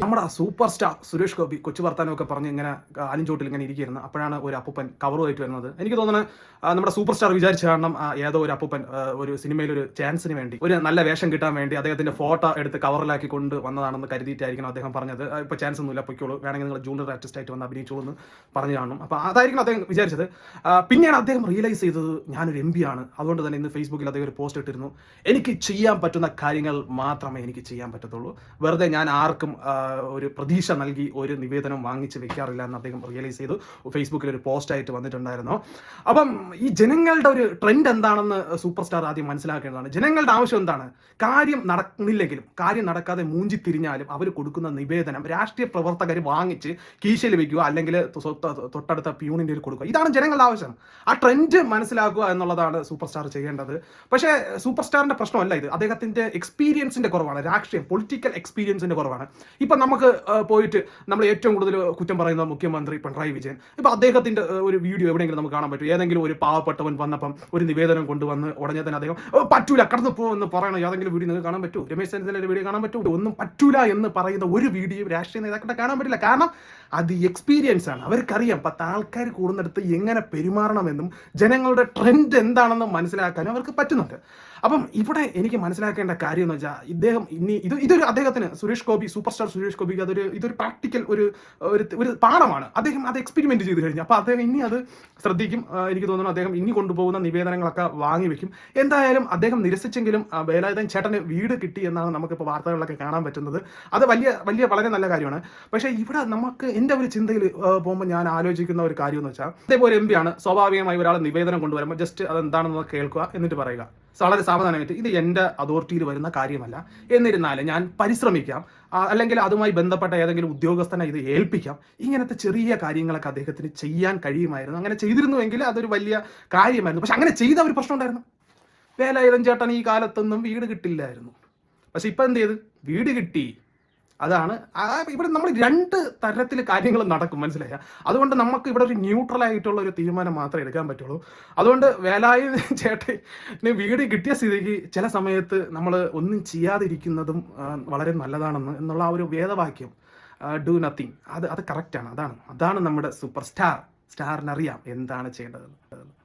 നമ്മുടെ super star Suresh Gopi കൊച്ചു വർത്താനമൊക്കെ പറഞ്ഞ് ഇങ്ങനെ ആലിഞ്ചോട്ടിൽ ഇങ്ങനെ ഇരിക്കുന്നു. അപ്പോഴാണ് ഒരു അപ്പൂപ്പൻ കവറുമായിട്ട് വരുന്നത്. എനിക്ക് തോന്നുന്നത് നമ്മുടെ സൂപ്പർ സ്റ്റാർ വിചാരിച്ച കാരണം ഏതോ ഒരു അപ്പൂപ്പൻ ഒരു സിനിമയിൽ ഒരു ചാൻസിന് വേണ്ടി, ഒരു നല്ല വേഷം കിട്ടാൻ വേണ്ടി അദ്ദേഹത്തിന്റെ ഫോട്ടോ എടുത്ത് കവറിലാക്കി കൊണ്ട് വന്നതാണെന്ന് കരുതിയിട്ടായിരിക്കണം അദ്ദേഹം പറഞ്ഞത്. ഇപ്പോൾ ചാൻസ് ഒന്നുമില്ല, പൊയ്ക്കോളൂ, വേണമെങ്കിൽ നിങ്ങൾ ജൂനിയർ ആർട്ടിസ്റ്റ് ആയിട്ട് വന്ന് അഭിനയിച്ചോളൂ എന്ന് പറഞ്ഞു കാണും. അപ്പോൾ അതായിരിക്കണം അദ്ദേഹം വിചാരിച്ചത്. പിന്നെയാണ് അദ്ദേഹം റിയലൈസ് ചെയ്തത് ഞാനൊരു MP ആണ്. അതുകൊണ്ട് തന്നെ ഇന്ന് ഫേസ്ബുക്കിൽ അദ്ദേഹം ഒരു പോസ്റ്റ് ഇട്ടിരുന്നു, എനിക്ക് ചെയ്യാൻ പറ്റുന്ന കാര്യങ്ങൾ മാത്രമേ എനിക്ക് ചെയ്യാൻ പറ്റത്തുള്ളൂ, വെറുതെ ഞാൻ ആർക്കും ഒരു പ്രതീക്ഷ നൽകി ഒരു നിവേദനം വാങ്ങിച്ച് വെക്കാറില്ല എന്ന് അദ്ദേഹം റിയലൈസ് ചെയ്തു. ഫേസ്ബുക്കിൽ ഒരു പോസ്റ്റ് ആയിട്ട് വന്നിട്ടുണ്ടായിരുന്നു. അപ്പം ഈ ജനങ്ങളുടെ ഒരു ട്രെൻഡ് എന്താണെന്ന് സൂപ്പർ സ്റ്റാർ ആദ്യം മനസ്സിലാക്കേണ്ടതാണ്. ജനങ്ങളുടെ ആവശ്യം എന്താണ്? കാര്യം നടക്കുന്നില്ലെങ്കിലും, കാര്യം നടക്കാതെ മൂഞ്ചി തിരിഞ്ഞാലും അവർ കൊടുക്കുന്ന നിവേദനം രാഷ്ട്രീയ പ്രവർത്തകർ വാങ്ങിച്ച് കീശയിൽ വെക്കുക, അല്ലെങ്കിൽ തൊട്ടടുത്ത പ്യൂണിൻ്റെ കൊടുക്കുക. ഇതാണ് ജനങ്ങളുടെ ആവശ്യം. ആ ട്രെൻഡ് മനസ്സിലാക്കുക എന്നുള്ളതാണ് സൂപ്പർ സ്റ്റാർ ചെയ്യേണ്ടത്. പക്ഷേ സൂപ്പർ സ്റ്റാറിന്റെ പ്രശ്നമല്ല ഇത്, അദ്ദേഹത്തിന്റെ എക്സ്പീരിയൻസിന്റെ കുറവാണ്, രാഷ്ട്രീയം പൊളിറ്റിക്കൽ എക്സ്പീരിയൻസിന്റെ കുറവാണ്. ഇപ്പം നമുക്ക് പോയിട്ട് നമ്മൾ ഏറ്റവും കൂടുതൽ കുറ്റം പറയുന്ന മുഖ്യമന്ത്രി പിണറായി വിജയൻ. ഇപ്പം അദ്ദേഹത്തിന്റെ ഒരു വീഡിയോ എവിടെയെങ്കിലും നമുക്ക് കാണാൻ പറ്റും? ഏതെങ്കിലും ഒരു പാവപ്പെട്ടവൻ വന്നപ്പം ഒരു നിവേദനം കൊണ്ടുവന്ന് ഉടനെ തന്നെ അദ്ദേഹം പറ്റൂല കടന്നു പോകുമെന്ന് പറയണം ഏതെങ്കിലും വീഡിയോ നിങ്ങൾക്ക് കാണാൻ പറ്റൂ? രമേശ് ചെന്നിത്തലയുടെ വീഡിയോ കാണാൻ പറ്റൂ? ഒന്നും പറ്റൂല എന്ന് പറയുന്ന ഒരു വീഡിയോ രാഷ്ട്രീയ നേതാക്കളുടെ കാണാൻ പറ്റില്ല. കാരണം അത് എക്സ്പീരിയൻസ് ആണ്. അവർക്കറിയാം 10 ആൾക്കാർ കൂടുന്നിടത്ത് എങ്ങനെ പെരുമാറണമെന്നും ജനങ്ങളുടെ ട്രെൻഡ് എന്താണെന്നും മനസ്സിലാക്കാനും അവർക്ക് പറ്റുന്നുണ്ട്. അപ്പം ഇവിടെ എനിക്ക് മനസ്സിലാക്കേണ്ട കാര്യം എന്ന് വെച്ചാൽ ഇദ്ദേഹം ഇതൊരു അദ്ദേഹത്തിന് സുരേഷ് ഗോപി, സൂപ്പർ സ്റ്റാർ സുരേഷ് ഗോപിക്ക് ഇതൊരു പ്രാക്ടിക്കൽ ഒരു പാഠമാണ്. അദ്ദേഹം അത് എക്സ്പെരിമെന്റ് ചെയ്ത് കഴിഞ്ഞു. അപ്പോൾ അദ്ദേഹം ഇനി അത് ശ്രദ്ധിക്കും. എനിക്ക് തോന്നുന്നു അദ്ദേഹം ഇനി കൊണ്ടുപോകുന്ന നിവേദനങ്ങളൊക്കെ വാങ്ങി വെക്കും. എന്തായാലും അദ്ദേഹം നിരസിച്ചെങ്കിലും വേലായുധൻ ചേട്ടന് വീട് കിട്ടി എന്നാണ് നമുക്കിപ്പോൾ വാർത്തകളിലൊക്കെ കാണാൻ പറ്റുന്നത്. അത് വളരെ നല്ല കാര്യമാണ്. പക്ഷേ ഇവിടെ നമുക്ക് എൻ്റെ ഒരു ചിന്തയിൽ പോകുമ്പോൾ ഞാൻ ആലോചിക്കുന്ന ഒരു കാര്യം എന്ന് വെച്ചാൽ, അതേപോലെ MP ആണ്, സ്വാഭാവികമായി ഒരാൾ നിവേദനം കൊണ്ടുവരുമ്പോൾ ജസ്റ്റ് അതെന്താണെന്ന് കേൾക്കുക, എന്നിട്ട് പറയുക വളരെ സാവധാനമായിട്ട്, ഇത് എൻ്റെ അതോറിറ്റിയിൽ വരുന്ന കാര്യമല്ല, എന്നിരുന്നാലും ഞാൻ പരിശ്രമിക്കാം, അല്ലെങ്കിൽ അതുമായി ബന്ധപ്പെട്ട ഏതെങ്കിലും ഉദ്യോഗസ്ഥനെ ഇത് ഏൽപ്പിക്കാം. ഇങ്ങനത്തെ ചെറിയ കാര്യങ്ങളൊക്കെ അദ്ദേഹത്തിന് ചെയ്യാൻ കഴിയുമായിരുന്നു. അങ്ങനെ ചെയ്തിരുന്നുവെങ്കിൽ അതൊരു വലിയ കാര്യമായിരുന്നു. പക്ഷെ അങ്ങനെ ചെയ്ത ഒരു പ്രശ്നം ഉണ്ടായിരുന്നു. വേലായുധൻ ചേട്ടൻ ഈ കാലത്തൊന്നും വീട് കിട്ടില്ലായിരുന്നു. പക്ഷെ ഇപ്പം എന്ത് ചെയ്ത്? വീട് കിട്ടി. അതാണ് ഇവിടെ നമ്മൾ 2 തരത്തിൽ കാര്യങ്ങൾ നടക്കും, മനസ്സിലായ? അതുകൊണ്ട് നമുക്ക് ഇവിടെ ഒരു ന്യൂട്രൽ ആയിട്ടുള്ള ഒരു തീരുമാനം മാത്രമേ എടുക്കാൻ പറ്റുള്ളൂ. അതുകൊണ്ട് വേലായുധൻ ചേട്ടന് വീട് കിട്ടിയ സ്ഥിതിക്ക് ചില സമയത്ത് നമ്മൾ ഒന്നും ചെയ്യാതിരിക്കുന്നതും വളരെ നല്ലതാണെന്ന് എന്നുള്ള ആ ഒരു വേദവാക്യം, ഡു നത്തിങ്, അത് കറക്റ്റാണ്. അതാണ് നമ്മുടെ സൂപ്പർ സ്റ്റാറിനറിയാം എന്താണ് ചെയ്യേണ്ടത്.